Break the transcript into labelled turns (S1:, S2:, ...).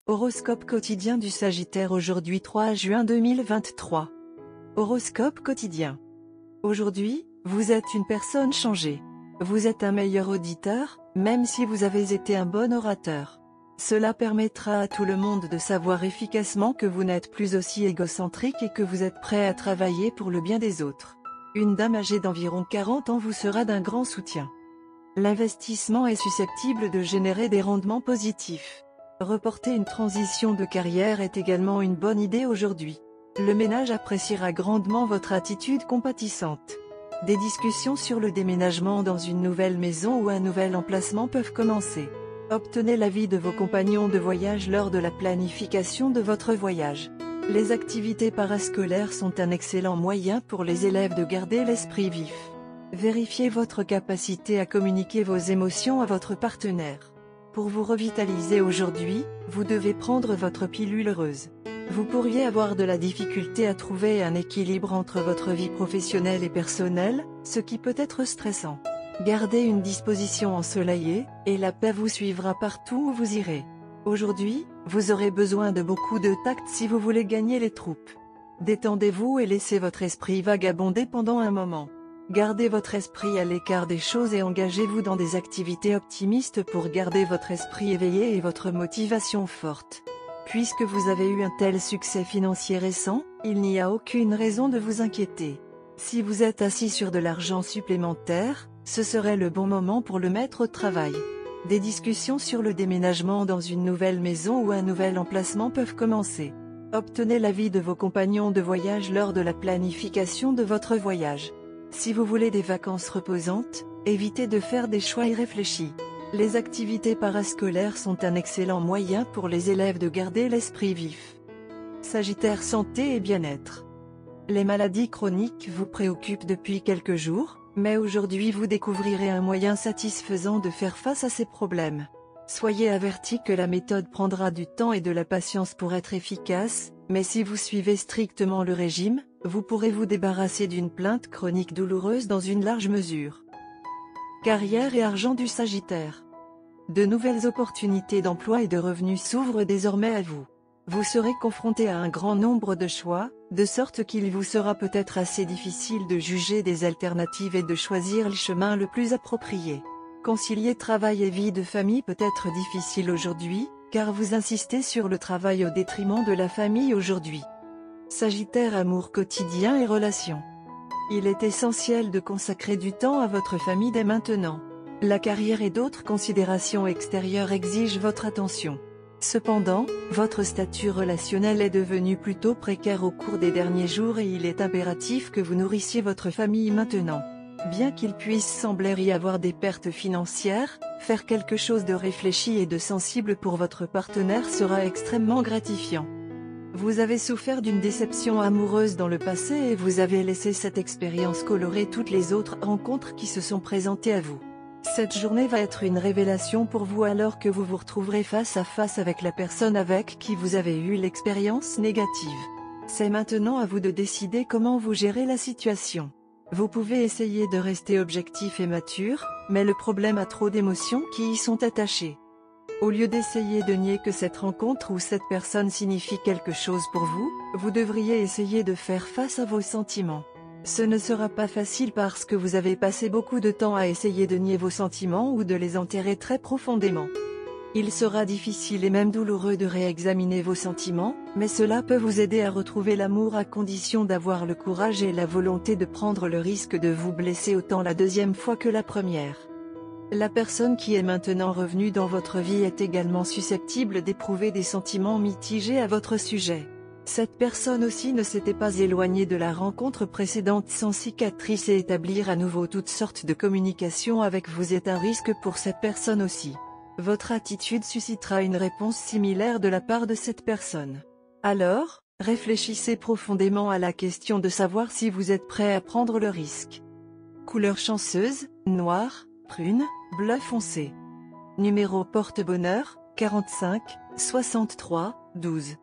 S1: Horoscope quotidien du Sagittaire aujourd'hui 3 juin 2023. Horoscope quotidien. Aujourd'hui, vous êtes une personne changée. Vous êtes un meilleur auditeur, même si vous avez été un bon orateur. Cela permettra à tout le monde de savoir efficacement que vous n'êtes plus aussi égocentrique et que vous êtes prêt à travailler pour le bien des autres. Une dame âgée d'environ 40 ans vous sera d'un grand soutien. L'investissement est susceptible de générer des rendements positifs. Reporter une transition de carrière est également une bonne idée aujourd'hui. Le ménage appréciera grandement votre attitude compatissante. Des discussions sur le déménagement dans une nouvelle maison ou un nouvel emplacement peuvent commencer. Obtenez l'avis de vos compagnons de voyage lors de la planification de votre voyage. Les activités parascolaires sont un excellent moyen pour les élèves de garder l'esprit vif. Vérifiez votre capacité à communiquer vos émotions à votre partenaire. Pour vous revitaliser aujourd'hui, vous devez prendre votre pilule heureuse. Vous pourriez avoir de la difficulté à trouver un équilibre entre votre vie professionnelle et personnelle, ce qui peut être stressant. Gardez une disposition ensoleillée, et la paix vous suivra partout où vous irez. Aujourd'hui, vous aurez besoin de beaucoup de tact si vous voulez gagner les troupes. Détendez-vous et laissez votre esprit vagabonder pendant un moment. Gardez votre esprit à l'écart des choses et engagez-vous dans des activités optimistes pour garder votre esprit éveillé et votre motivation forte. Puisque vous avez eu un tel succès financier récent, il n'y a aucune raison de vous inquiéter. Si vous êtes assis sur de l'argent supplémentaire, ce serait le bon moment pour le mettre au travail. Des discussions sur le déménagement dans une nouvelle maison ou un nouvel emplacement peuvent commencer. Obtenez l'avis de vos compagnons de voyage lors de la planification de votre voyage. Si vous voulez des vacances reposantes, évitez de faire des choix irréfléchis. Les activités parascolaires sont un excellent moyen pour les élèves de garder l'esprit vif. Sagittaire santé et bien-être. Les maladies chroniques vous préoccupent depuis quelques jours, mais aujourd'hui vous découvrirez un moyen satisfaisant de faire face à ces problèmes. Soyez avertis que la méthode prendra du temps et de la patience pour être efficace, mais si vous suivez strictement le régime, vous pourrez vous débarrasser d'une plainte chronique douloureuse dans une large mesure. Carrière et argent du Sagittaire. De nouvelles opportunités d'emploi et de revenus s'ouvrent désormais à vous. Vous serez confronté à un grand nombre de choix, de sorte qu'il vous sera peut-être assez difficile de juger des alternatives et de choisir le chemin le plus approprié. Concilier travail et vie de famille peut être difficile aujourd'hui, car vous insistez sur le travail au détriment de la famille aujourd'hui. Sagittaire amour quotidien et relations. Il est essentiel de consacrer du temps à votre famille dès maintenant. La carrière et d'autres considérations extérieures exigent votre attention. Cependant, votre statut relationnel est devenu plutôt précaire au cours des derniers jours et il est impératif que vous nourrissiez votre famille maintenant. Bien qu'il puisse sembler y avoir des pertes financières, faire quelque chose de réfléchi et de sensible pour votre partenaire sera extrêmement gratifiant. Vous avez souffert d'une déception amoureuse dans le passé et vous avez laissé cette expérience colorer toutes les autres rencontres qui se sont présentées à vous. Cette journée va être une révélation pour vous alors que vous vous retrouverez face à face avec la personne avec qui vous avez eu l'expérience négative. C'est maintenant à vous de décider comment vous gérez la situation. Vous pouvez essayer de rester objectif et mature, mais le problème a trop d'émotions qui y sont attachées. Au lieu d'essayer de nier que cette rencontre ou cette personne signifie quelque chose pour vous, vous devriez essayer de faire face à vos sentiments. Ce ne sera pas facile parce que vous avez passé beaucoup de temps à essayer de nier vos sentiments ou de les enterrer très profondément. Il sera difficile et même douloureux de réexaminer vos sentiments, mais cela peut vous aider à retrouver l'amour à condition d'avoir le courage et la volonté de prendre le risque de vous blesser autant la deuxième fois que la première. La personne qui est maintenant revenue dans votre vie est également susceptible d'éprouver des sentiments mitigés à votre sujet. Cette personne aussi ne s'était pas éloignée de la rencontre précédente sans cicatrice et établir à nouveau toutes sortes de communications avec vous est un risque pour cette personne aussi. Votre attitude suscitera une réponse similaire de la part de cette personne. Alors, réfléchissez profondément à la question de savoir si vous êtes prêt à prendre le risque. Couleur chanceuse, noir, prune, bleu foncé. Numéro porte-bonheur, 45, 63, 12.